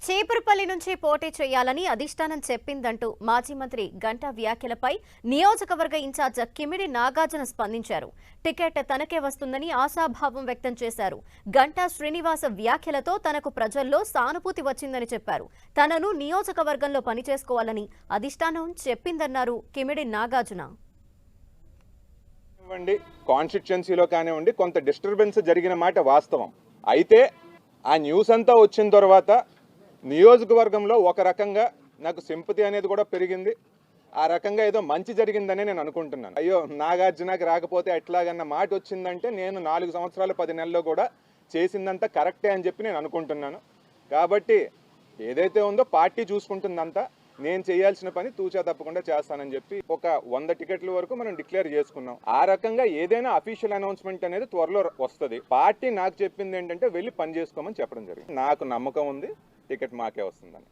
చీపురుపల్లి నుంచి పోటీ చేయాలని అధిష్టానం చెప్పిందంటూ మాజీ మంత్రి గంటా వ్యాఖ్యలపై నియోజకవర్గ ఇన్ఛార్జ్ కిమిడి నాగార్జున స్పందించారు. టికెట్ తనకే వస్తుందని ఆశాభావం వ్యక్తం చేశారు. గంటా శ్రీనివాస వ్యాఖ్యలతో తనకు ప్రజల్లో సానుభూతి వచ్చిందని చెప్పారు. తనను నియోజకవర్గంలో పనిచేసుకోవాలని అధిష్టానం చెప్పిందన్నారు కిమిడి నాగార్జున. కాన్స్టిట్యుయెన్సీలో కానివ్వండి కొంత డిస్టర్బెన్స్ జరిగిన మాట వాస్తవం. అయితే ఆ న్యూస్ అంతా వచ్చిన తర్వాత నియోజకవర్గంలో ఒక రకంగా నాకు సింపతి అనేది కూడా పెరిగింది. ఆ రకంగా ఏదో మంచి జరిగిందని నేను అనుకుంటున్నాను. అయ్యో నాగార్జునకి రాకపోతే ఎట్లాగన్న మాట వచ్చిందంటే నేను 4 సంవత్సరాలు 10 నెలల్లో కూడా చేసిందంతా కరెక్టే అని చెప్పి నేను అనుకుంటున్నాను. కాబట్టి ఏదైతే ఉందో పార్టీ చూసుకుంటుందంతా, నేను చేయాల్సిన పని తూచా తప్పకుండా చేస్తానని చెప్పి ఒక 100 టికెట్ల వరకు మనం డిక్లేర్ చేసుకున్నాం. ఆ రకంగా ఏదైనా అఫీషియల్ అనౌన్స్మెంట్ అనేది త్వరలో వస్తుంది. పార్టీ నాకు చెప్పింది ఏంటంటే వెళ్ళి పని చేసుకోమని చెప్పడం జరిగింది. నాకు నమ్మకం ఉంది టికెట్ మాకే వస్తుందని.